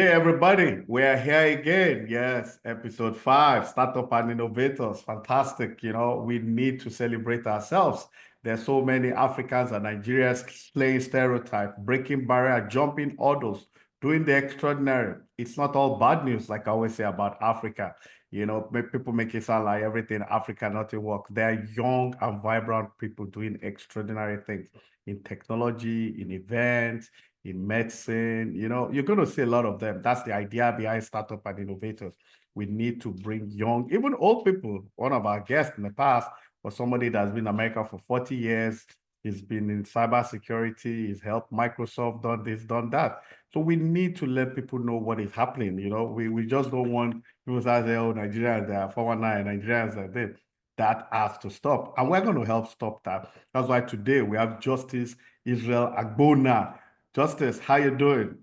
Hey everybody, we're here again. Yes, episode 5, Startup and Innovators. Fantastic. We need to celebrate ourselves. There's so many Africans and Nigerians slaying stereotype, breaking barrier, jumping hurdles, doing the extraordinary. It's not all bad news, like I always say about Africa. People make it sound like everything Africa nothing work. They're young and vibrant people doing extraordinary things in technology, in events, in medicine. You're going to see a lot of them. That's the idea behind Startup and Innovators. We need to bring young, even old people. One of our guests in the past was somebody that's been in America for 40 years. He's been in cybersecurity. He's helped Microsoft, done this, done that. So we need to let people know what is happening. We just don't want people to say, oh, Nigerians, they are 419, Nigerians are this. That has to stop. And we're going to help stop that. That's why today we have Justice Israel Agbonma. Justice, how you doing?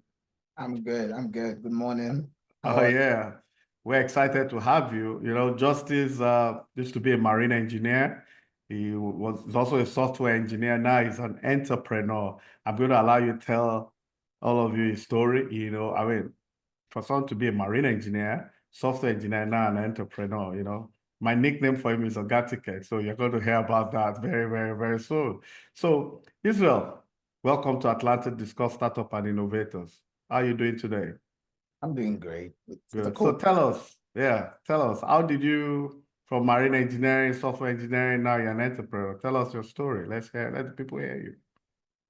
I'm good. Good morning. How Oh are you? yeah, we're excited to have you. Justice used to be a marine engineer. He's also a software engineer. Now he's an entrepreneur. I'm going to allow you to tell all of you his story. For someone to be a marine engineer, software engineer, now an entrepreneur, My nickname for him is Ora Ticket. So you're going to hear about that very, very, very soon. So Israel, welcome to Atlanta Discuss Startup and Innovators. How are you doing today? I'm doing great. It's a Good. So cool. tell us, how did you from marine engineering, software engineering, now you're an entrepreneur? Tell us your story. Let the people hear you.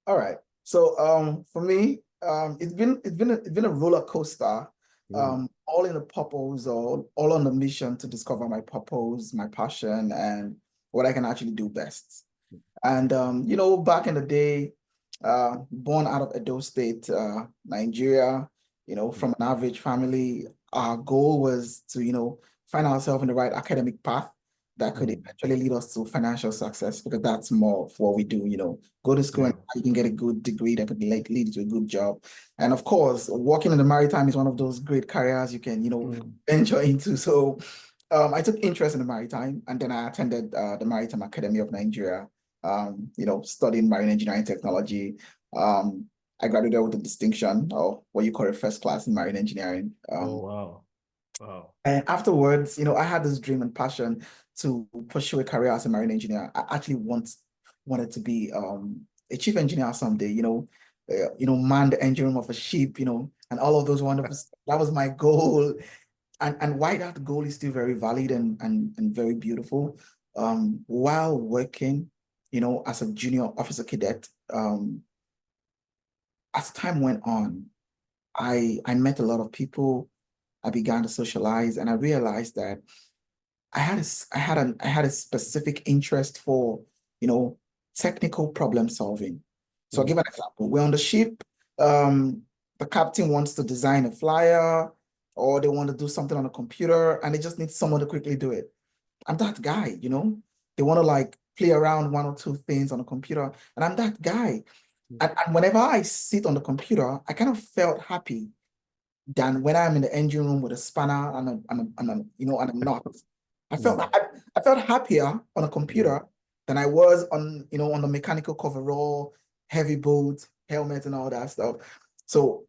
All right. So for me, it's been a roller coaster. Mm, All in the purpose, all on the mission to discover my purpose, my passion, and what I can actually do best. And back in the day, born out of Edo State, Nigeria, mm, from an average family, our goal was to, find ourselves in the right academic path that could mm. eventually lead us to financial success, because that's more of what we do, go to school Yeah. and you can get a good degree that could lead to a good job. And of course, working in the maritime is one of those great careers you can, Mm, venture into. So I took interest in the maritime, and then I attended the Maritime Academy of Nigeria, studying marine engineering technology. I graduated with a distinction, or what you call a first class in marine engineering. Oh, wow. Wow. And afterwards, I had this dream and passion to pursue a career as a marine engineer. I actually wanted to be a chief engineer someday, man the engine room of a ship, and all of those wonderful stuff. That was my goal. And why that goal is still very valid and very beautiful. While working, as a junior officer cadet, as time went on, I met a lot of people. I began to socialize, and I realized that I had a specific interest for, you know, technical problem solving. So I'll Mm, give an example. We're on the ship. Um, the captain wants to design a flyer, or they want to do something on a computer, and they just need someone to quickly do it. I'm that guy, They want to like play around one or two things on a computer, and I'm that guy. And whenever I sit on the computer, I kind of felt happy than when I'm in the engine room with a spanner and a knot. I felt mm, I, I felt happier on a mm, computer than I was on the mechanical coverall, heavy boots, helmet, and all that stuff. So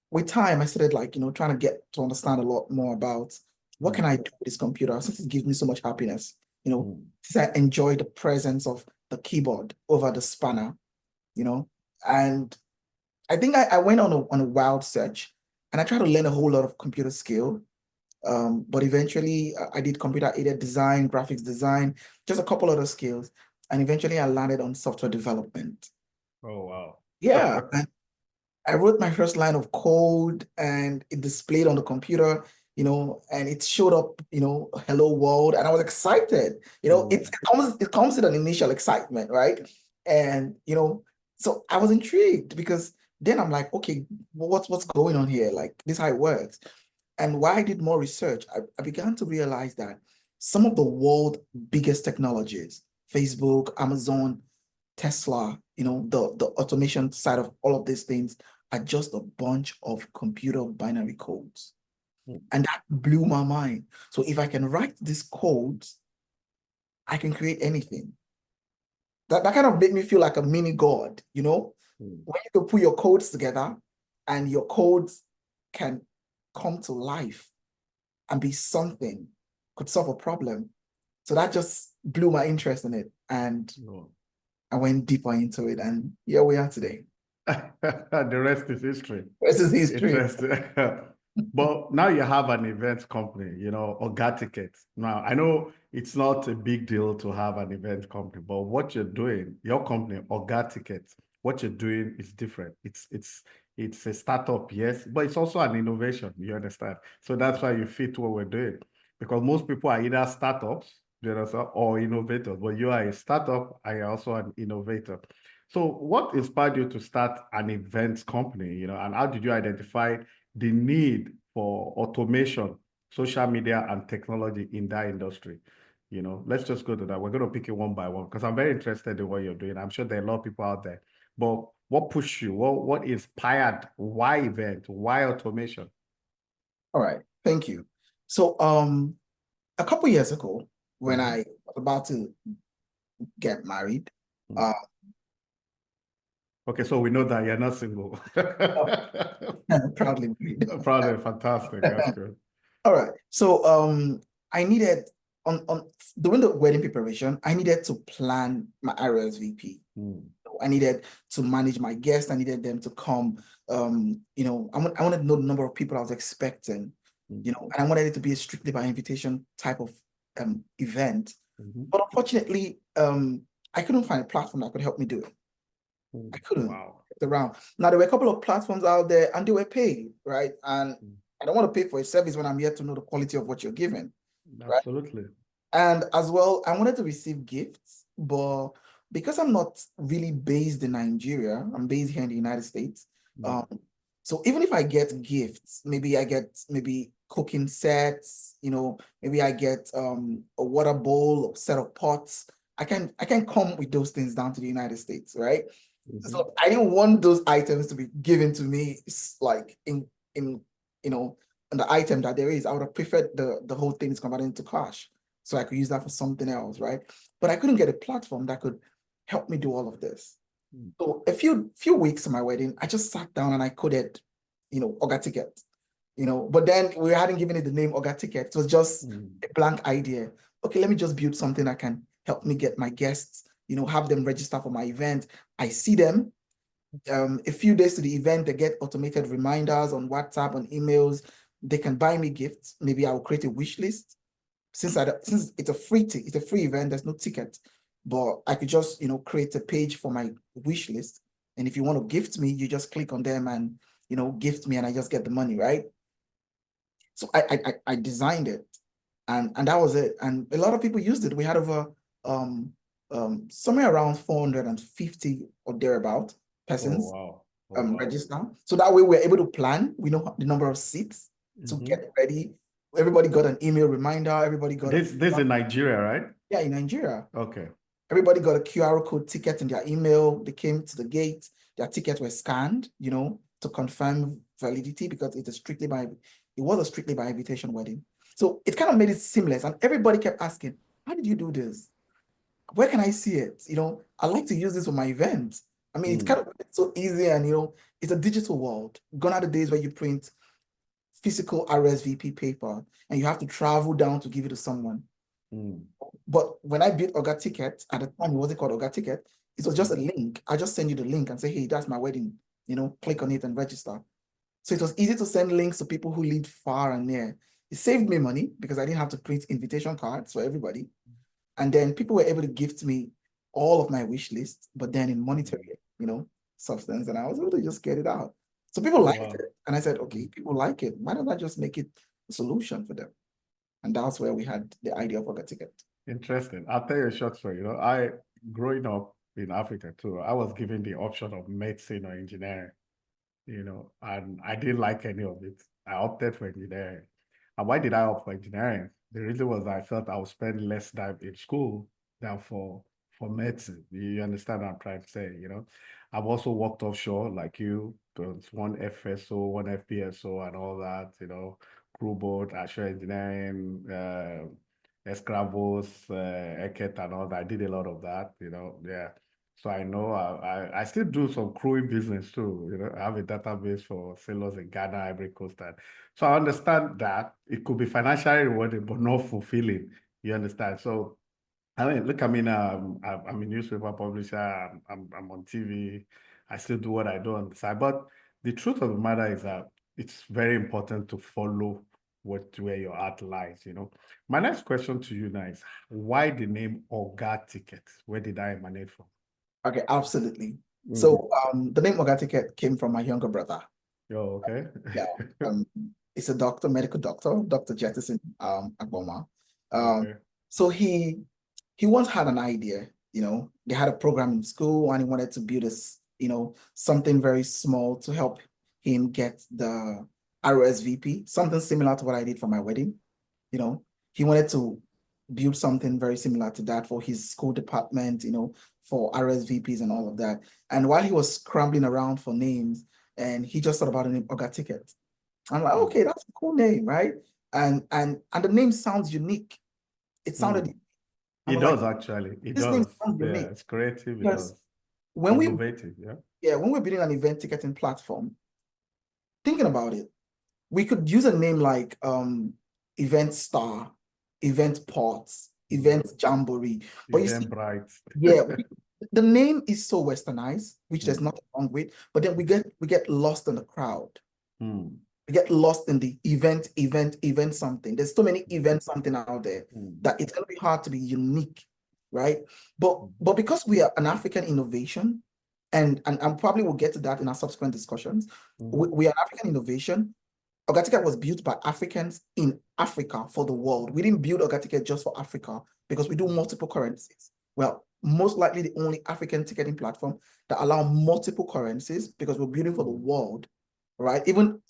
with time, I started like, trying to get to understand a lot more about what can mm, I do with this computer, since it gives me so much happiness, mm, since I enjoy the presence of the keyboard over the spanner, you know, and I think I went on a wild search, and I tried to learn a whole lot of computer skill. But eventually I did computer aided design, graphics design, just a couple other skills. And eventually I landed on software development. Oh, wow. Yeah. And I wrote my first line of code, and it displayed on the computer, and it showed up, hello world. And I was excited. Mm, It comes with an initial excitement, right? And so I was intrigued, because then I'm like, okay, what's going on here? Like, this is how it works. And while I did more research, I began to realize that some of the world's biggest technologies, Facebook, Amazon, Tesla, the automation side of all of these things, are just a bunch of computer binary codes. mm, And that blew my mind. So if I can write these codes, I can create anything. That kind of made me feel like a mini god, mm, when you can put your codes together, and your codes can come to life and be something, could solve a problem. So that just blew my interest in it. And I went deeper into it. And here we are today. The rest is history. This is history. Interesting. But now you have an event company, Ora Ticket. Now, I know it's not a big deal to have an event company, but what you're doing, your company, Ora Ticket, what you're doing is different. It's a startup, yes, but it's also an innovation, you understand? So that's why you fit what we're doing. Because most people are either startups, you understand, or innovators, but you are a startup and you're also an innovator. So what inspired you to start an events company, and how did you identify the need for automation, social media, and technology in that industry? Let's just go to that. We're going to pick it one by one because I'm very interested in what you're doing. I'm sure there are a lot of people out there. But what pushed you? What inspired? Why event? Why automation? All right. Thank you. So a couple years ago, when I was about to get married, okay, so we know that you're not single. proudly married. Proudly, fantastic. That's good. All right. So I needed on during the wedding preparation, I needed to plan my RSVP. I needed to manage my guests. I needed them to come. I wanted to know the number of people I was expecting, and I wanted it to be a strictly by invitation type of event. But unfortunately, I couldn't find a platform that could help me do it. I couldn't. Wow. Around. Now, there were a couple of platforms out there and they were paid, right? And I don't want to pay for a service when I'm yet to know the quality of what you're giving. Absolutely. Right? And as well, I wanted to receive gifts, but because I'm not really based in Nigeria, I'm based here in the United States. So even if I get gifts, maybe I get cooking sets, maybe I get a water bowl or set of pots. I can come with those things down to the United States, right? So I didn't want those items to be given to me like in the item that there is. I would have preferred the whole thing is converted into cash, so I could use that for something else, right? But I couldn't get a platform that could help me do all of this. So a few weeks of my wedding, I just sat down and I coded, Ora Ticket, but then we hadn't given it the name Ora Ticket. It was just a blank idea. Okay, let me just build something that can help me get my guests, have them register for my event. I see them. A few days to the event, they get automated reminders on WhatsApp, on emails. They can buy me gifts. Maybe I will create a wish list. Since it's a free event, there's no ticket, but I could just create a page for my wish list. And if you want to gift me, you just click on them and gift me, and I just get the money, right? So I designed it, and that was it. And a lot of people used it. We had over somewhere around 450 or thereabout persons register. So that way we're able to plan. We know the number of seats to get ready. Everybody got an email reminder. Everybody got this in Nigeria, right? Yeah, in Nigeria. Okay. Everybody got a QR code ticket in their email. They came to the gate. Their tickets were scanned, to confirm validity because it was a strictly by invitation wedding. So it kind of made it seamless, and everybody kept asking, "How did you do this? Where can I see it? I like to use this for my event." I mean, it's kind of so easy, and it's a digital world. Gone are the days where you print physical RSVP paper and you have to travel down to give it to someone. But when I built Ora Ticket, at the time it wasn't called Ora Ticket, it was just a link. I just send you the link and say, "Hey, that's my wedding, click on it and register." So it was easy to send links to people who live far and near. It saved me money because I didn't have to print invitation cards for everybody. And then people were able to gift me all of my wish list, but then in monetary, substance, and I was able to just get it out. So people liked it. And I said, okay, people like it. Why don't I just make it a solution for them? And that's where we had the idea of Ora Ticket. Interesting. I'll tell you a short story. Growing up in Africa too, I was given the option of medicine or engineering, and I didn't like any of it. I opted for engineering. And why did I opt for engineering? The reason was I felt I would spend less time in school than for medicine. You understand what I'm trying to say, I've also worked offshore like you, one FSO, one FPSO and all that, crew boat, offshore engineering, Escravos, Eket and all that. I did a lot of that, yeah. So I know I still do some crewing business too. I have a database for sailors in Ghana, Ivory Coast. And so I understand that it could be financially rewarding, but not fulfilling. You understand? So I mean, look, I mean, I'm a newspaper publisher. I'm on TV. I still do what I do on the side. But the truth of the matter is that it's very important to follow where your art lies. My next question to you now is why the name Ora Ticket? Where did I emanate from? Okay, absolutely. Mm. So the name Ora Ticket came from my younger brother. Oh, okay. Yeah, um, it's a doctor, medical doctor, Dr. Justice Agbonma. Um, Okay. so he once had an idea, they had a program in school and he wanted to build something very small to help him get the RSVP, something similar to what I did for my wedding. He wanted to build something very similar to that for his school department, for RSVPs and all of that. And while he was scrambling around for names, and he just thought about the name Ora Ticket. I'm like, Mm. okay, that's a cool name, right? And the name sounds unique. It sounded, Mm. I'm It like, does actually. It this name does. sounds Yeah, unique it's creative. It because does. when we, Innovative. Yeah. yeah, when we're building an event ticketing platform, thinking about it, we could use a name like Event Star, Event Ports, Mm. Event Jamboree. But you see, Eventbrite. yeah, the name is so westernized, which there's Mm. nothing wrong with, but then we get lost in the crowd. Mm. We get lost in the event something. There's so many event something out there Mm. that it's gonna be hard to be unique, right? But Mm. but because we are an African innovation, and probably we'll get to that in our subsequent discussions, Mhm. we are African innovation. Ora Ticket was built by Africans in Africa for the world. We didn't build Ora Ticket just for Africa because we do multiple currencies. Well, most likely the only African ticketing platform that allow multiple currencies because we're building for the Mm. world, right? Even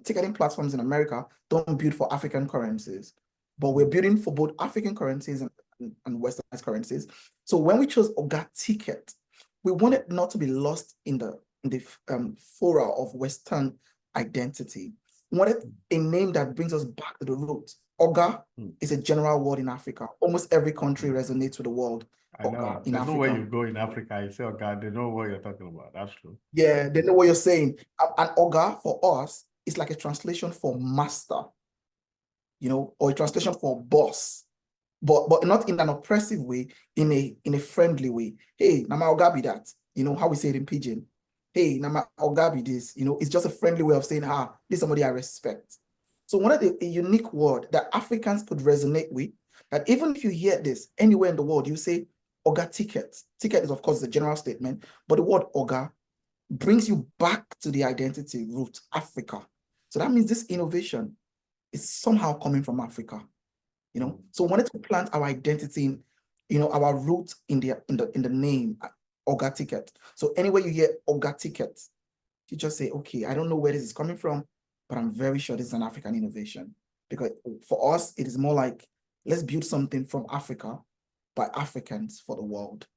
ticketing platforms in America don't build for African currencies, but we're building for both African currencies and Westernized currencies. So when we chose Ora Ticket, we wanted not to be lost in the fora of Western identity. We wanted a name that brings us back to the roots. Oga Mm. is a general word in Africa. Almost every country Mm. resonates with the word I Oga know. in There's no way Africa. you go in Africa, you say, oh God, they know what you're talking about. That's true. Yeah, they know what you're saying. And Oga for us is like a translation for master, or a translation for boss, but not in an oppressive way, in a friendly way. Hey, Nama Oga be that, how we say it in Pidgin. Hey, Nama Oga be this, it's just a friendly way of saying, this is somebody I respect. So one of a unique word that Africans could resonate with, that even if you hear this anywhere in the world, you say Ora Ticket. Ticket is, of course, the general statement, but the word Oga brings you back to the identity root, Africa. So that means this innovation is somehow coming from Africa. Mm. So we wanted to plant our identity in, our root in the name, Ora Ticket. So anywhere you hear Ora Ticket, you just say, okay, I don't know where this is coming from, but I'm very sure this is an African innovation. Because for us, it is more like, let's build something from Africa by Africans for the world.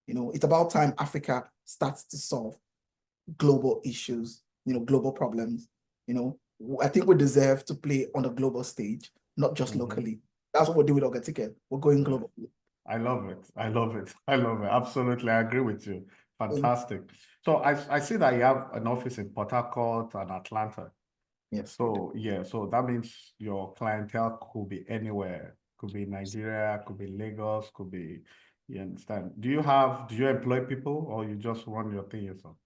It's about time Africa starts to solve global issues, global problems. I think we deserve to play on the global stage, not just Mhm. locally. That's what we're doing with Ora Ticket. We're going Yeah. global. I love it. I love it. I love it. Absolutely. I agree with you. Fantastic. So I see that you have an office in Port Harcourt and Atlanta. Yes, we do. So yeah, so that means your clientele could be anywhere. Could be Nigeria, could be Lagos, could be, you understand? Do you employ people or you just run your thing yourself?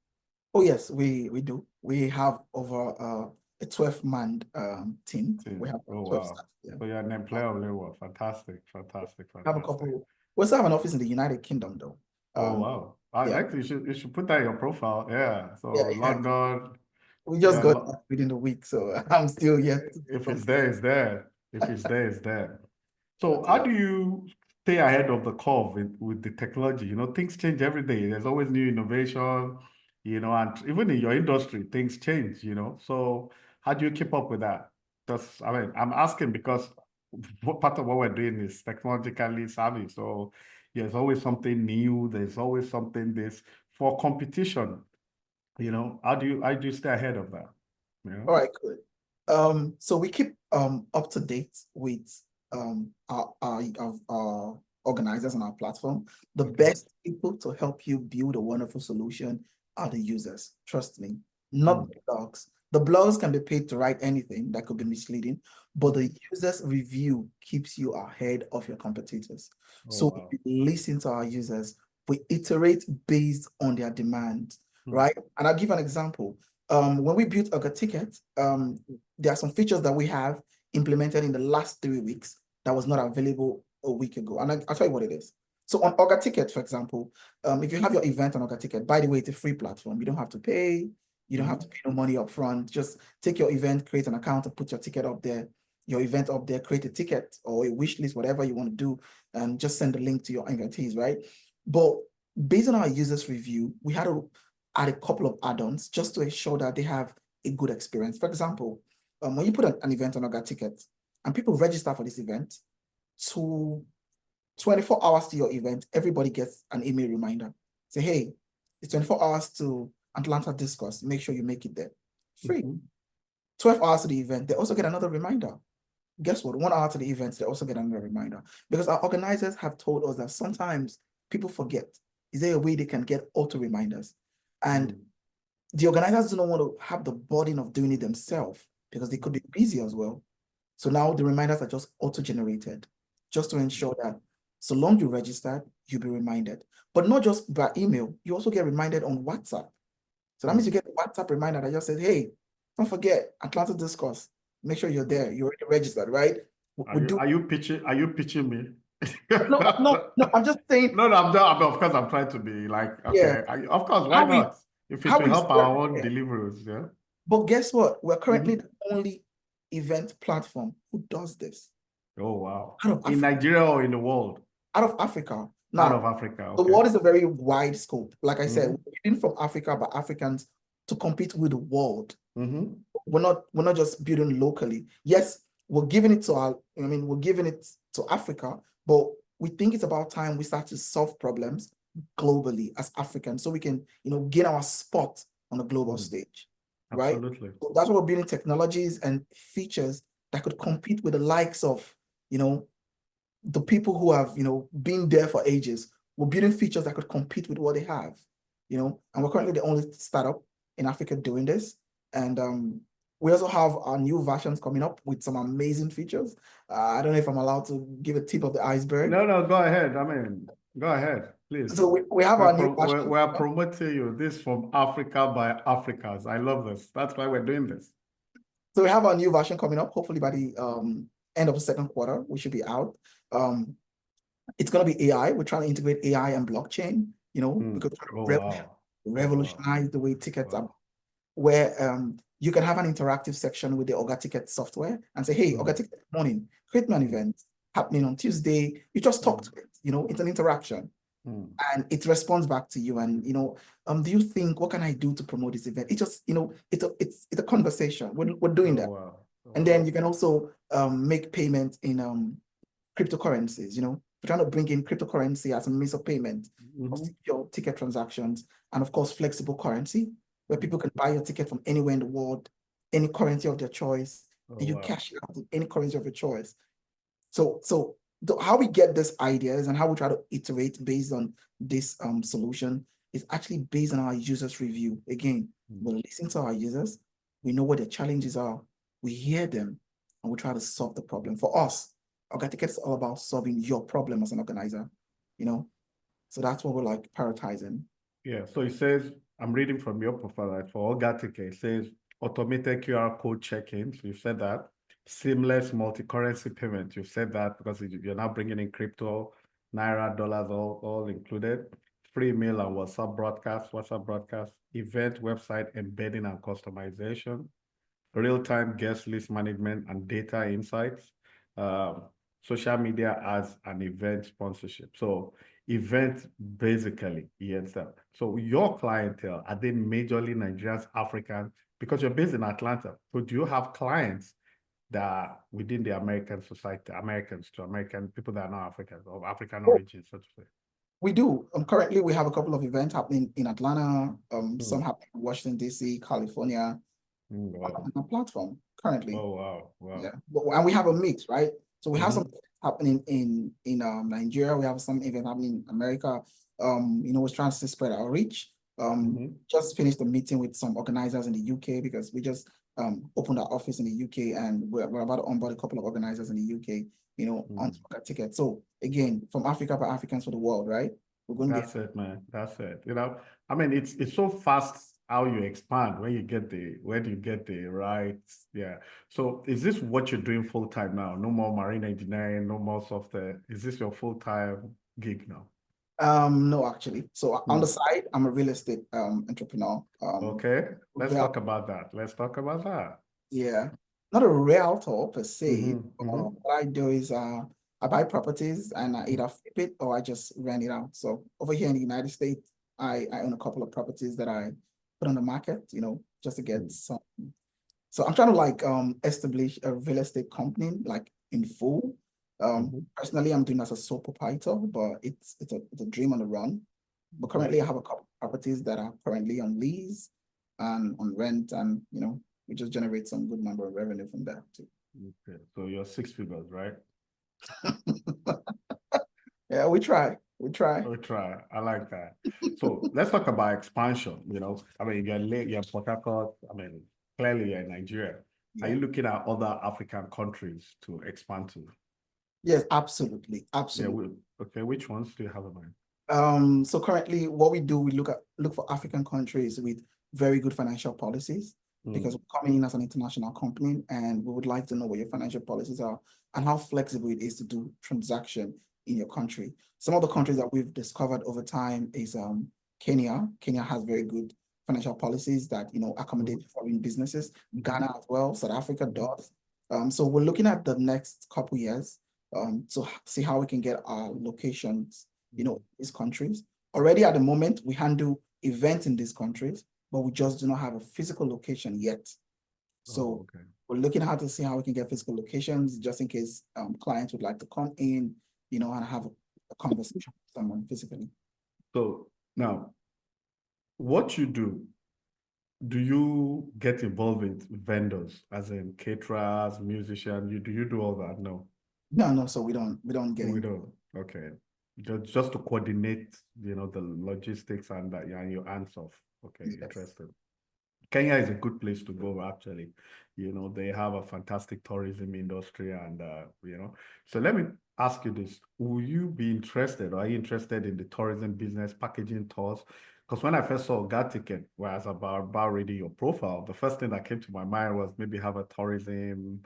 Oh yes, we do. We have over a 12-man team. We Team. have Oh 12 wow. staff. Yeah. So you're an Uh, employer of labor. Fantastic, fantastic, have a fantastic. couple. We also have an office in the United Kingdom though. Oh Um, wow. yeah, Actually you should put that in your profile. Yeah. So yeah, yeah. London, We just yeah, got that within the week, so I'm still yet to if it's complete there, it's there. If it's there, it's there. So that. how Yeah. do you stay ahead of the curve with the technology? Things change every day. There's always new innovation, and even in your industry, things change. So how do you keep up with that? Just, I mean, I'm asking because part of what we're doing is technologically savvy. So there's always something new. There's always something this for competition. How do you stay ahead of that? You All know? right, good. So we keep up to date with our organizers on our platform. The best people to help you build a wonderful solution are the users. Trust me, not the blogs. The blogs can be paid to write anything that could be misleading, but the users' review keeps you ahead of your competitors. So wow. we listen to our users, we iterate based on their demand, right? And I'll give an example. When we built Ora Ticket, there are some features that we have implemented in the last 3 weeks that was not available a week ago. And I'll tell you what it is. So on Ora Ticket, for example, if you have your event on Ora Ticket, by the way, it's a free platform. You don't have to pay. You don't have to pay no money up front. Just take your event, create an account, and put your ticket up there, your event up there, create a ticket or a wish list, whatever you want to do, and just send the link to your invitees, right? But based on our users' review, we had to add a couple of add-ons just to ensure that they have a good experience. For example, when you put an event on Ora Ticket and people register for this event, to 24 hours to your event, everybody gets an email reminder. Say, hey, it's 24 hours to Atlanta Discourse. Make sure you make it there. Free. 12 hours to the event, they also get another reminder. Guess what? 1 hour to the event, they also get another reminder. Because our organizers have told us that sometimes people forget. Is there a way they can get auto reminders? And the organizers do not want to have the burden of doing it themselves because they could be busy as well. So now the reminders are just auto-generated, just to ensure that so long you registered, you'll be reminded. But not just by email, you also get reminded on WhatsApp. So that means you get a WhatsApp reminder that just says, hey, don't forget Atlanta Discourse. Make sure you're there. You're already registered, right? Are you pitching me? No, I'm just saying. No, of course, I'm trying to be like, Yeah. okay, of course, why not? If it will help our own Yeah. deliveries, yeah. But guess what? We're currently the only event platform who does this. Oh, wow. Out of In Nigeria or in the world? Out of Africa. Out Now, of Africa, the okay. world is a very wide scope. Like I said, we're building from Africa by Africans to compete with the world. We're not just building locally. Yes, we're giving it to we're giving it to Africa, but we think it's about time we start to solve problems globally as Africans so we can, gain our spot on the global stage. Right? Absolutely. So that's why we're building technologies and features that could compete with the likes of, the people who have, been there for ages. We're building features that could compete with what they have, and we're currently the only startup in Africa doing this. And we also have our new versions coming up with some amazing features. I don't know if I'm allowed to give a tip of the iceberg. No, go ahead. Go ahead, please. So we have our new version. We're promoting you. This from Africa by Africans. I love this. That's why we're doing this. So we have our new version coming up. Hopefully by the end of the second quarter, we should be out. It's going to be AI. We're trying to integrate AI and blockchain, because we're trying to revolutionize the way tickets are, where you can have an interactive section with the Ora Ticket software and say, hey, Ora Ticket morning, create me an event happening on Tuesday. You just talk to it, it's an interaction. And it responds back to you. And, do you think, what can I do to promote this event? It just, it's a conversation. We're doing that. And then you can also make payments in cryptocurrencies, we're trying to bring in cryptocurrency as a means of payment for secure ticket transactions, and of course, flexible currency, where people can buy your ticket from anywhere in the world, any currency of their choice, and you cash it out in any currency of your choice. So how we get these ideas and how we try to iterate based on this solution is actually based on our users' review. Again, we listen to our users, we know what their challenges are, we hear them, and we try to solve the problem. For us, Ora Ticket is all about solving your problem as an organizer, So that's what we're like prioritizing. Yeah, so it says, I'm reading from your profile, right? For Ora Ticket, it says automated QR code check-ins. You've said that. Seamless multi-currency payment. You've said that because you're now bringing in crypto, Naira, dollars, all included. Free mail and WhatsApp broadcast, event website embedding and customization, real-time guest list management and data insights, social media ads and event sponsorship. So event basically, yes. So your clientele, are they majorly Nigerians, Africans? Because you're based in Atlanta. So do you have clients that are within the American society, Americans to American, people that are not Africans or African origin, so to say? We do. Currently, we have a couple of events happening in Atlanta, some happening in Washington, D.C., California, on our platform currently. Oh, wow. Yeah. And we have a mix, right? So we have some happening in Nigeria. We have some event happening in America. We're trying to spread our reach. Just finished a meeting with some organizers in the UK because we just opened our office in the UK, and we're about to onboard a couple of organizers in the UK, on Ora Ticket. So again, from Africa by Africans for the world, right? We're going to be. That's it, man. That's it. I mean, it's so fast how you expand when you get the right. Yeah. So is this what you're doing full time now? No more marine engineering, no more software. Is this your full-time gig now? No, actually. So on the side, I'm a real estate entrepreneur. Okay. Let's Real, talk about that. Let's talk about that. yeah, not a realtor per se. Mm-hmm. What I do is I buy properties and I either flip it or I just rent it out. So over here in the United States, I own a couple of properties that I put on the market, just to get some. So I'm trying to like establish a real estate company like in full. Personally, I'm doing as a sole proprietor, but it's a dream on the run. But currently, I have a couple of properties that are currently on lease and on rent, and we just generate some good number of revenue from that too. Okay. So you're 6 figures, right? Yeah, we try. We try. I like that. So let's talk about expansion. I mean, you're Port Harcourt. I mean, clearly you're in Nigeria. Are you looking at other African countries to expand to? Yes, absolutely. Absolutely. Yeah, okay, which ones do you have in mind? So currently what we do, we look for African countries with very good financial policies, because we're coming in as an international company and we would like to know what your financial policies are and how flexible it is to do transaction in your country. Some of the countries that we've discovered over time is Kenya. Kenya has very good financial policies that accommodate foreign businesses. Ghana as well. South Africa does. So we're looking at the next couple years to see how we can get our locations, these countries. Already at the moment, we handle events in these countries, but we just do not have a physical location yet. So we're looking at how to see how we can get physical locations just in case clients would like to come in, and have a conversation with someone physically. So now, what you do you get involved with vendors, as in caterers, musicians? Do you do all that? No. No. So we don't get We it. don't. Okay. Just to coordinate, the logistics and that, yeah, your hands off. Okay, Yes. interesting. Kenya is a good place to go, actually. They have a fantastic tourism industry, and so let me ask you this. Will you be interested, or are you interested in the tourism business, packaging tours? Because when I first saw Ora Ticket, where I was about reading your profile, the first thing that came to my mind was maybe have a tourism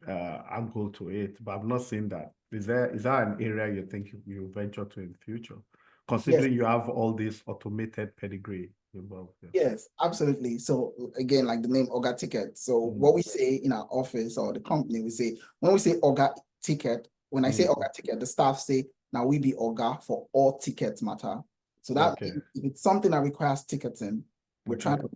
angle to it, but I've not seen that. Is that an area you think you venture to in the future, considering you have all this automated pedigree involved? Yes, absolutely. So again, like the name Ora Ticket. So what we say in our office or the company, when we say Ora Ticket, when I say Ora Ticket, the staff say, now we be Ora for all tickets matter. So that if it's something that requires ticketing, we're trying to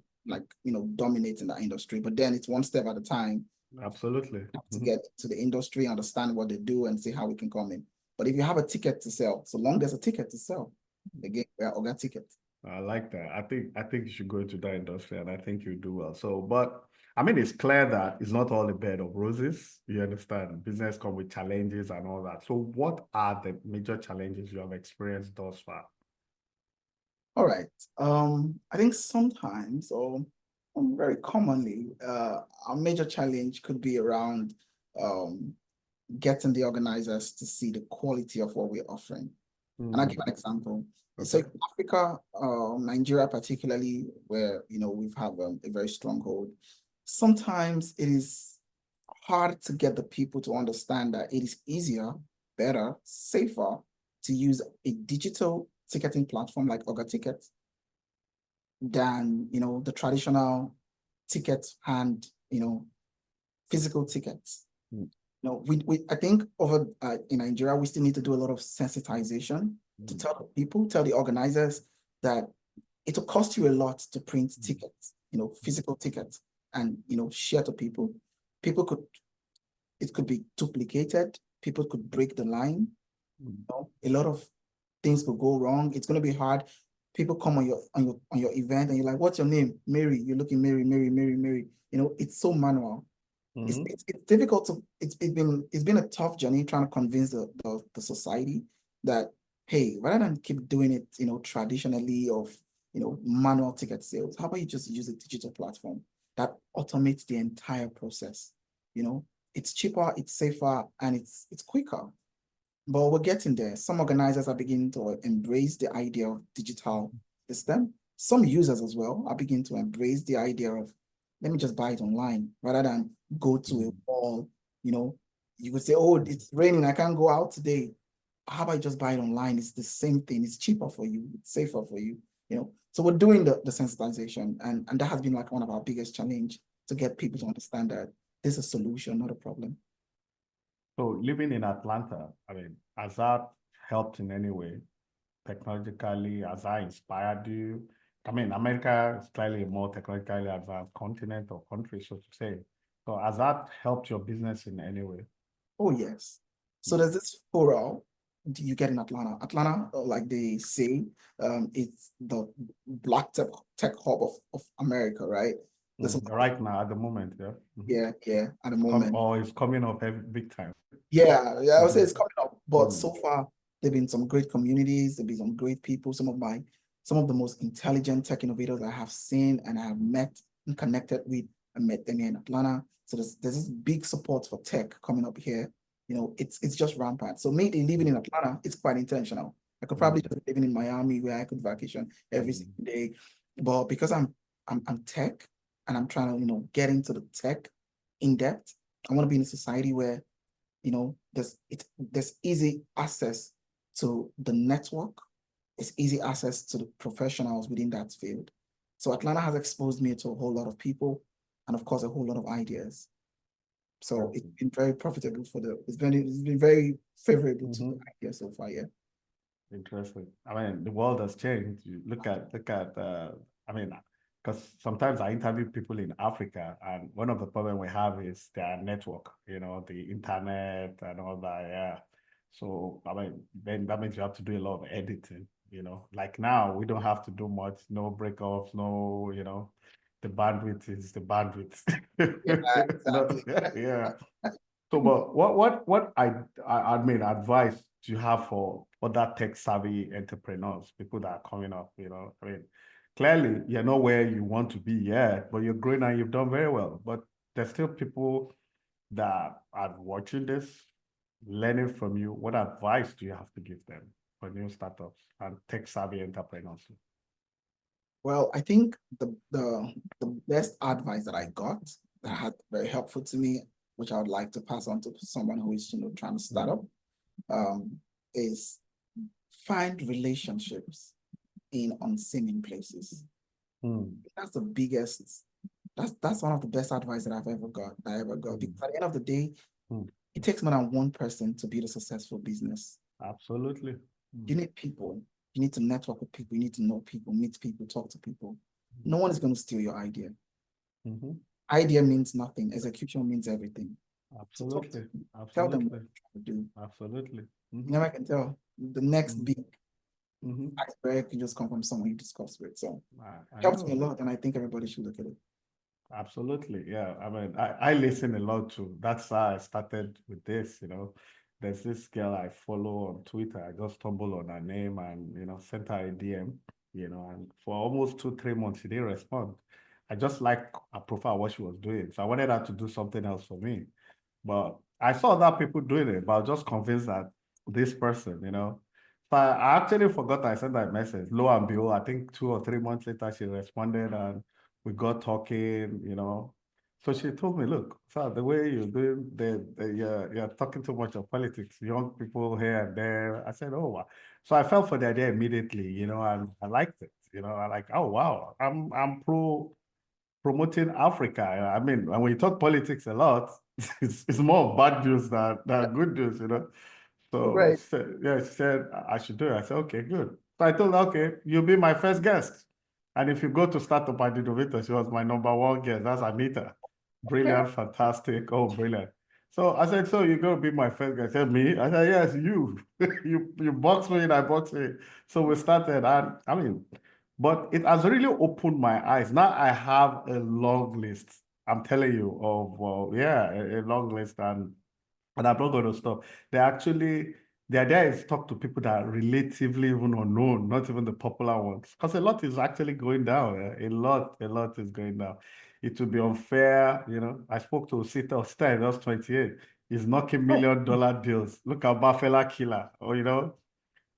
dominate in that industry, but then it's one step at a time. Absolutely. To get to the industry, understand what they do, and see how we can come in. But if you have a ticket to sell, so long there's a ticket to sell, again, we're Ora Ticket. I like that. I think you should go into that industry, and I think you do well. So, but I mean, it's clear that it's not all a bed of roses. You understand, business come with challenges and all that. So, what are the major challenges you have experienced thus far? All right. I think sometimes, or very commonly, our major challenge could be around getting the organizers to see the quality of what we're offering. And I'll give an example. So in Africa, Nigeria particularly, where we've have a very strong hold, sometimes it is hard to get the people to understand that it is easier, better, safer to use a digital ticketing platform like Ora Ticket than the traditional ticket and physical tickets. I think over in Nigeria, we still need to do a lot of sensitization to tell people, tell the organizers that it will cost you a lot to print tickets, physical tickets, and share to people. It could be duplicated. People could break the line. A lot of things could go wrong. It's going to be hard. People come on your event and you're like, what's your name? Mary. You're looking Mary. It's so manual. Mhm. It's difficult to it's been a tough journey trying to convince the society that, hey, rather than keep doing it, traditionally of manual ticket sales, how about you just use a digital platform that automates the entire process? You know, it's cheaper, it's safer, and it's quicker. But we're getting there. Some organizers are beginning to embrace the idea of digital system. Some users as well are beginning to embrace the idea of, let me just buy it online rather than go to a mall. You know, you would say, oh, it's raining, I can't go out today. How about you just buy it online? It's the same thing. It's cheaper for you. It's safer for you. So we're doing the sensitization, and that has been like one of our biggest challenge to get people to understand that this is a solution, not a problem. So living in Atlanta, has that helped in any way? Technologically, has that inspired you? America is clearly a more technologically advanced continent or country, so to say. So has that helped your business in any way? Oh, yes. So there's this forum you get in Atlanta. Atlanta, like they say, it's the black tech hub of America, right? There's some, Right now, at the moment, yeah. yeah, at the moment. It's coming up big time. Yeah, I would say Mhm. it's coming up, but Mm. so far there've been some great communities, there've been some great people, some of the most intelligent tech innovators I have seen and I have met and connected with. I met them here in Atlanta. So there's this big support for tech coming up here. It's just rampant. So me living in Atlanta, it's quite intentional. I could probably just be living in Miami where I could vacation every Mm. single day. But because I'm tech and I'm trying to, get into the tech in depth, I want to be in a society where there's easy access to the network. It's easy access to the professionals within that field. So Atlanta has exposed me to a whole lot of people and of course a whole lot of ideas. So it's been very profitable it's been very favorable to the idea so far, yeah. Interesting. The world has changed. You because sometimes I interview people in Africa, and one of the problems we have is their network, the internet and all that. Yeah. So, then that means you have to do a lot of editing, Like now, we don't have to do much, no breakups, no, the bandwidth is the bandwidth. Yeah, No, exactly. yeah. So, but what advice do you have for other tech savvy entrepreneurs, people that are coming up? Clearly you're not where you want to be yet, but you're growing and you've done very well. But there's still people that are watching this, learning from you. What advice do you have to give them for new startups and tech savvy entrepreneurs? Well, I think the best advice that I got that had very helpful to me, which I would like to pass on to someone who is trying to start up, um, is find relationships in unseen places. Mm. That's the biggest. That's one of the best advice that I've ever got. That I ever got. Because at the end of the day, Mm. it takes more than one person to build a successful business. Absolutely. You need people. You need to network with people. You need to know people, meet people, talk to people. No one is going to steal your idea. Mm-hmm. Idea means nothing. Execution means everything. So talk to Absolutely. them. Tell them what Absolutely. you're trying to do. Absolutely. I can tell the next Mm-hmm. big Mm-hmm. iceberg can just come from someone you discuss with. So I it helps me a know. lot, and I think everybody should look at it. Absolutely. Yeah. I listen a lot too. That's how I started with this, There's this girl I follow on Twitter. I just stumbled on her name and, sent her a DM, and for almost 2, 3 months, she didn't respond. I just like her profile, what she was doing. So I wanted her to do something else for me. But I saw other people doing it, but I was just convinced that this person, So I actually forgot I sent that message. Lo and behold, I think 2 or 3 months later, she responded and we got talking, So she told me, look, sir, the way you're doing, you're talking too much of politics, young people here and there. I said, oh, wow. So I fell for the idea immediately, and I liked it. I like, oh, wow, I'm promoting Africa. And when you talk politics a lot, it's more bad news than good news. So Right. she said I should do it. I said, okay, good. So I told her, okay, you'll be my first guest. And if you go to Startup and Innovator, she was my number one guest. That's Anita. Okay. Brilliant, fantastic. Oh, brilliant. So I said, so you're going to be my first guest? She said, me? I said, yes, you. You box me and I box me. So we started. And but it has really opened my eyes. Now I have a long list I'm telling you of, yeah, a long list, and I'm not going to stop. They actually, the idea is talk to people that are relatively even unknown, not even the popular ones, because a lot is actually going down. A lot is going down. It would be unfair, you know. I spoke to Sita is just 28. He's knocking $1 million deals. Look at Buffalo Killer, or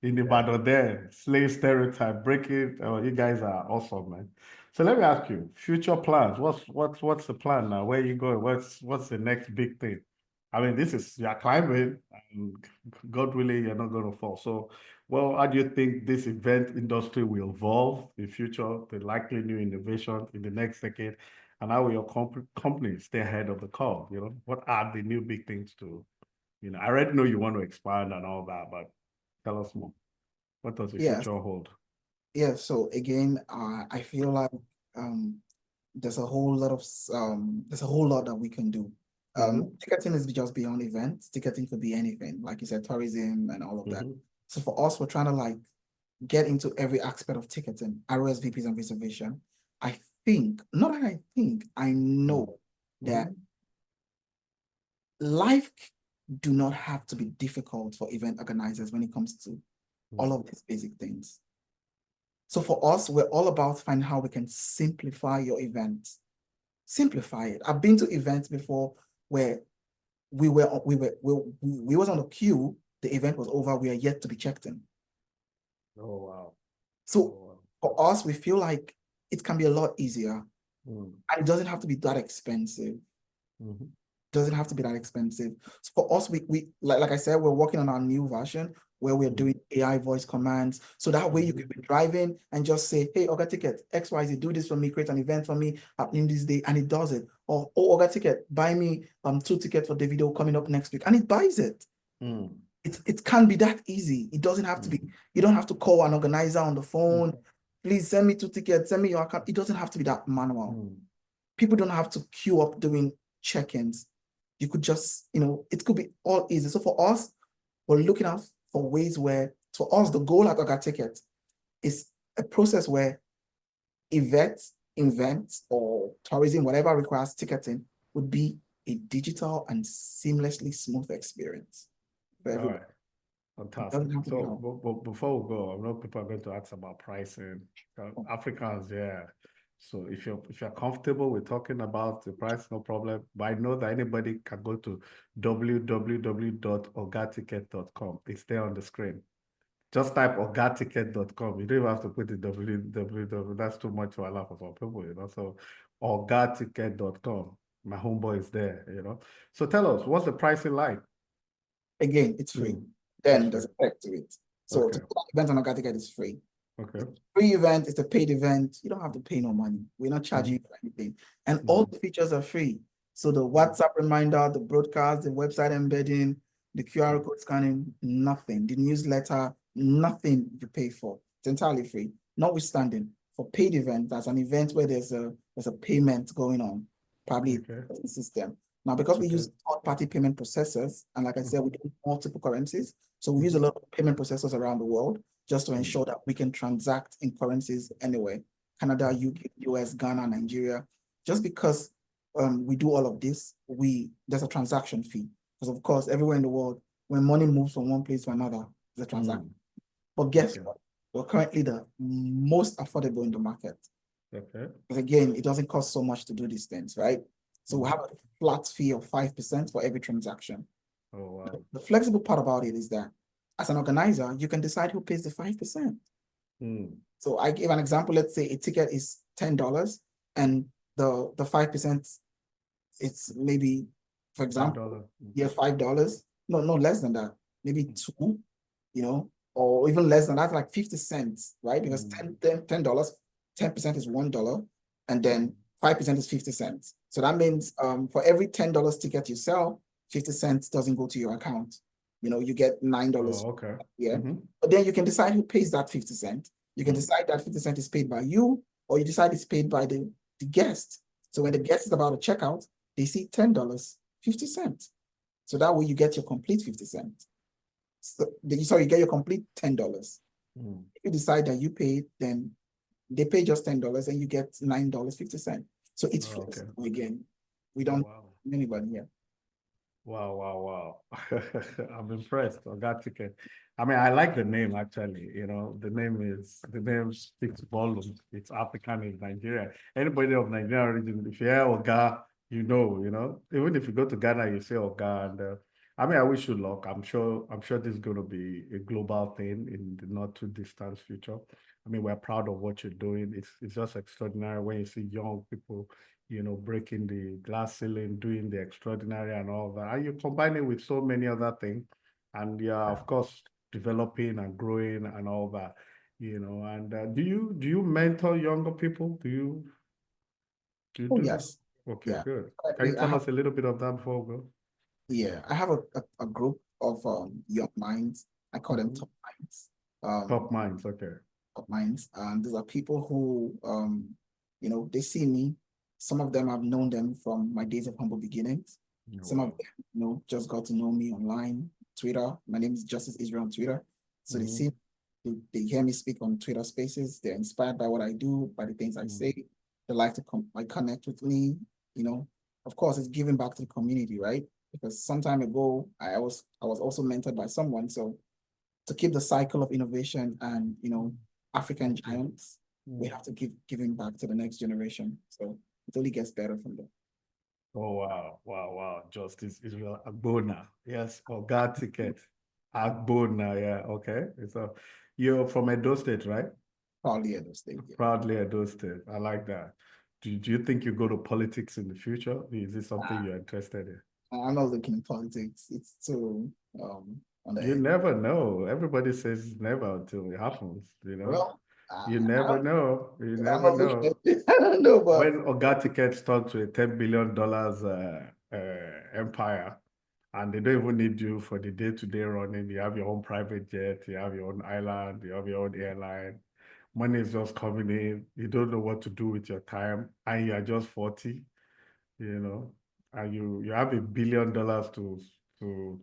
in the battle there, slave stereotype, break it. Oh, you guys are awesome, man. So let me ask you, future plans. What's the plan now? Where are you going? What's the next big thing? I mean, this is you're climbing, and God willing, you're not going to fall. So, well, how do you think this event industry will evolve in future? The likely new innovation in the next decade, and how will your company stay ahead of the curve? You know, what are the new big things to? I already know you want to expand and all that, but tell us more. What does the Yes, future hold? yeah. So again, I feel like um, there's a whole lot of there's a whole lot that we can do. Ticketing is just beyond events. Ticketing could be anything, like you said, tourism and all of that. So for us, we're trying to like get into every aspect of ticketing, RSVPs and reservation. I think, not that I think, I know that life do not have to be difficult for event organizers when it comes to all of these basic things. So for us, we're all about finding how we can simplify your event. Simplify it. I've been to events before where we was on the queue, the event was over, we are yet to be checked in. Oh, wow. So for us, we feel like it can be a lot easier. And it doesn't have to be that expensive. Doesn't have to be that expensive. So for us, we like I said, we're working on our new version where we're doing AI voice commands. So that way you can be driving and just say, hey, Ora Ticket, XYZ, do this for me, create an event for me happening this day, and it does it. Or, oh, Ora Ticket, buy me 2 tickets for the video coming up next week, and it buys it. It can be that easy. It doesn't have to be, you don't have to call an organizer on the phone. Please send me 2 tickets, send me your account. It doesn't have to be that manual. People don't have to queue up doing check-ins. You could just, it could be all easy. So for us, we're looking out for ways where, for us, the goal at Ora Ticket is a process where events, or tourism, whatever requires ticketing, would be a digital and seamlessly smooth experience for everybody. All right. Fantastic. So before we go, I know people are going to ask about pricing. Africans, yeah. So if you're comfortable with talking about the price, no problem. But I know that anybody can go to www.oraticket.com. It's there on the screen. Just type oraticket.com. You don't even have to put the www. That's too much to allow for some people. So oraticket.com. My homeboy is there. So tell us, what's the pricing like? Again, it's free. Then there's a perk to it. So to put an event on Ora Ticket is free. Okay. Free event is a paid event. You don't have to pay no money. We're not charging you for anything. And all the features are free. So the WhatsApp reminder, the broadcast, the website embedding, the QR code scanning, nothing. The newsletter, nothing you pay for. It's entirely free. Notwithstanding, for paid event, that's an event where there's a payment going on, probably a system. Now, because we use third-party payment processors, and like I said, we do multiple currencies, so we use a lot of payment processors around the world just to ensure that we can transact in currencies anywhere. Canada, UK, US, Ghana, Nigeria. Just because we do all of this, there's a transaction fee. Because of course, everywhere in the world, when money moves from one place to another, there's a transaction. But guess what? We're currently the most affordable in the market. Because again, it doesn't cost so much to do these things, right? So we have a flat fee of 5% for every transaction. Oh, wow. The flexible part about it is that as an organizer, you can decide who pays the 5%. So I give an example. Let's say a ticket is $10 and the 5%, it's maybe, for example, $5. No, less than that. Maybe 2, or even less than that, like 50 cents, right? Because $10, 10% is $1, and then 5% is 50 cents. So that means for every $10 ticket you sell, 50 cents doesn't go to your account. You get $9. Oh, okay. Yeah. But then you can decide who pays that 50 cents. You can decide that 50 cents is paid by you, or you decide it's paid by the guest. So when the guest is about to check out, they see $10, 50 cents. So that way you get your complete 50 cents. So, you get your complete $10. If you decide that you pay, then they pay just $10 and you get $9.50. So it's flexible again. We Oh, don't wow. anybody here. Wow, wow, wow. I'm impressed. Ora Ticket. I mean, I like the name actually. The name speaks volumes. It's African in Nigeria. Anybody of Nigerian origin, if you hear Oga, Even if you go to Ghana, you say Oga. And I mean, I wish you luck. I'm sure this is going to be a global thing in the not too distant future. I mean, we're proud of what you're doing. It's just extraordinary when you see young people breaking the glass ceiling, doing the extraordinary and all that. And you combine it with so many other things. And yeah, of course, developing and growing and all that, And do you mentor younger people? Do you Oh do that? yes. Okay, Yeah. good. Can you Currently, I tell have us a little bit of that before we go? yeah, I have a group of young minds. I call them Mhm. top minds. Um Top minds, okay. Top minds. And these are people who they see me. Some of them I've known them from my days of humble beginnings. Oh, Some of wow. them, just got to know me online, Twitter. My name is Justice Israel on Twitter. So Mhm. they hear me speak on Twitter Spaces. They're inspired by what I do, by the things I Mhm. say. They like to connect with me. You know, of course, it's giving back to the community, right? Because some time ago, I was also mentored by someone. So to keep the cycle of innovation and African Okay. giants, we Mm. have to keep giving back to the next generation. So it only gets better from there. Oh, wow, wow, wow. Justice Israel Agbonma. Yes, Ora Ticket. Agbonma, yeah, okay. So you're from Edo State, right? Probably at the state, yeah. Proudly Edo State. I like that. Do you think you go to politics in the future? Is this something you're interested in? I'm not looking at politics. It's too on the You edge. never know. Everybody says never until it happens. Well, You never know. You I'm never not looking at know. it. I don't know, but When Ora Ticket turned to a $10 billion empire, and they don't even need you for the day-to-day running. You have your own private jet, you have your own island, you have your own airline. Money is just coming in. You don't know what to do with your time, and you are just 40, you know, and you have $1 billion to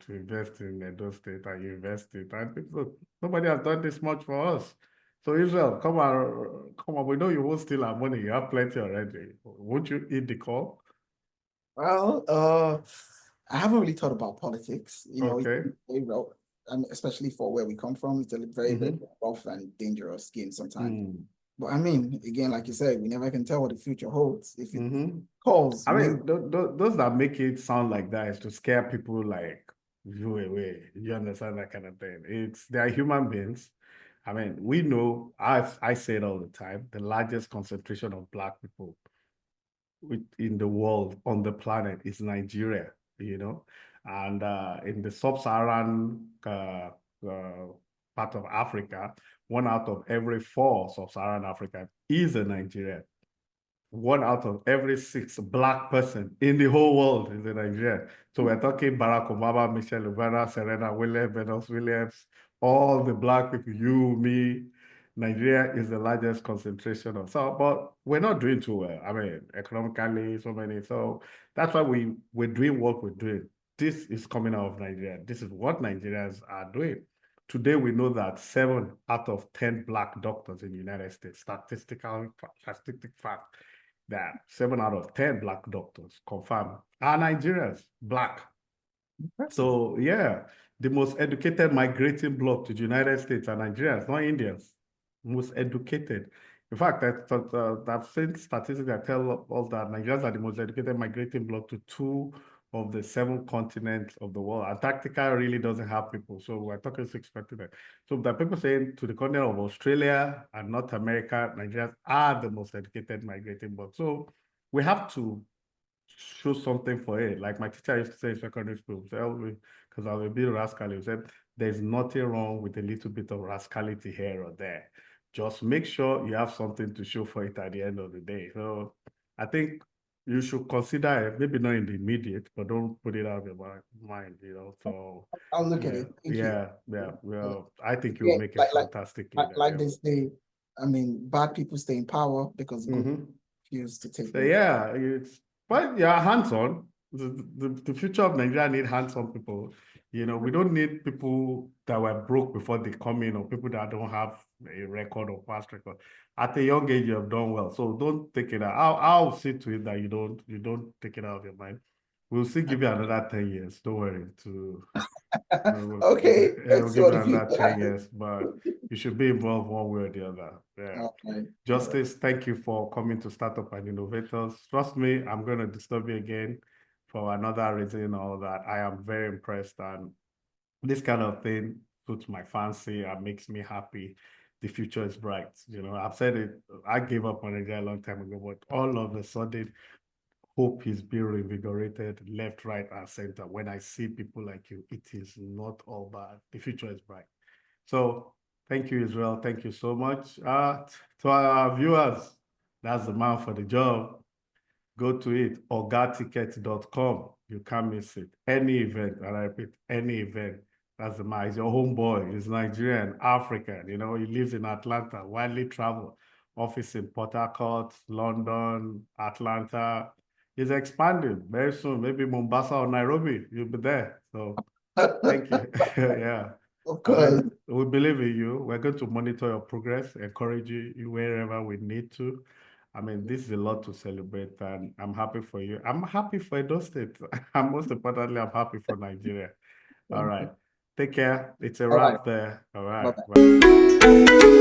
invest in Edo State, and you invest it. And look, nobody has done this much for us. So Israel, come on. We know you won't steal our money. You have plenty already. Won't you eat the call? well, I haven't really thought about politics. It's Okay. very rough, especially for where we come from. It's a very, very Mm-hmm. rough and dangerous game sometimes. Mm. But I mean, again, like you said, we never can tell what the future holds. If it Mm-hmm. calls, I maybe. mean, those that make it sound like that is to scare people like you away. You understand that kind of thing. They are human beings. I mean, we know, I say it all the time, the largest concentration of Black people in the world, on the planet, is Nigeria. And in the sub-Saharan part of Africa, 1 out of every 4 sub-Saharan African is a Nigerian. 1 out of every 6 Black person in the whole world is a Nigerian. So we're talking Barack Obama, Michelle Obama, Serena Williams, Venus Williams, all the Black people, you, me. Nigeria is the largest concentration of so, but we're not doing too well. I mean, economically, so many. So that's why we're doing what we're doing. This is coming out of Nigeria. This is what Nigerians are doing. Today, we know that 7 out of 10 Black doctors in the United States, statistic fact, that 7 out of 10 Black doctors confirmed are Nigerians, Black. Impressive. So yeah, the most educated migrating bloc to the United States are Nigerians, not Indians. Most educated. In fact, I've seen statistics that tell us that Nigerians are the most educated migrating bloc to 2 of the 7 continents of the world. Antarctica really doesn't have people, so we're talking 6 continents. So the people saying to the continent of Australia and North America, Nigerians are the most educated migrating bloc. So we have to show something for it. Like my teacher used to say in secondary school, because I was a bit rascally, he said, there's nothing wrong with a little bit of rascality here or there. Just make sure you have something to show for it at the end of the day. So I think you should consider it, maybe not in the immediate, but don't put it out of your mind. So I'll look at yeah, it. Thank you. yeah, yeah. Well, I think you'll Yeah, make a fantastic leader. like Yeah. they say, I mean, bad people stay in power because good Mm-hmm. refuse to take So them. yeah, but yeah, hands-on. The future of Nigeria need hands-on people. We don't need people that were broke before they come in or people that don't have a record or past record. At a young age, you have done well. So don't take it out. I'll see to it that you don't take it out of your mind. We'll still give you another 10 years. Don't worry. Okay, We'll let's see give what you the another future 10 has. years, but you should be involved one way or the other. Yeah. Okay. Justice, thank you for coming to Startup and Innovators. Trust me, I'm going to disturb you again for another reason or that. I am very impressed, and this kind of thing suits my fancy and makes me happy. The future is bright. I've said it, I gave up on Nigeria a long time ago, but all of a sudden, hope is being reinvigorated left, right, and center. When I see people like you, it is not all bad. The future is bright. So thank you, Israel. Thank you so much. To our viewers, that's the man for the job. Go to it, oraticket.com. You can't miss it. Any event, and I repeat, any event. That's the man. He's your homeboy. He's Nigerian, African. He lives in Atlanta, widely traveled. Office in Port Harcourt, London, Atlanta. He's expanding very soon. Maybe Mombasa or Nairobi. You'll be there. So thank you. Yeah. Of And course. then we believe in you. We're going to monitor your progress, encourage you wherever we need to. I mean, this is a lot to celebrate, and I'm happy for you. I'm happy for Edo State. And most importantly, I'm happy for Nigeria. All Thank right. you. Take care. It's a All right. wrap there. All right. Bye.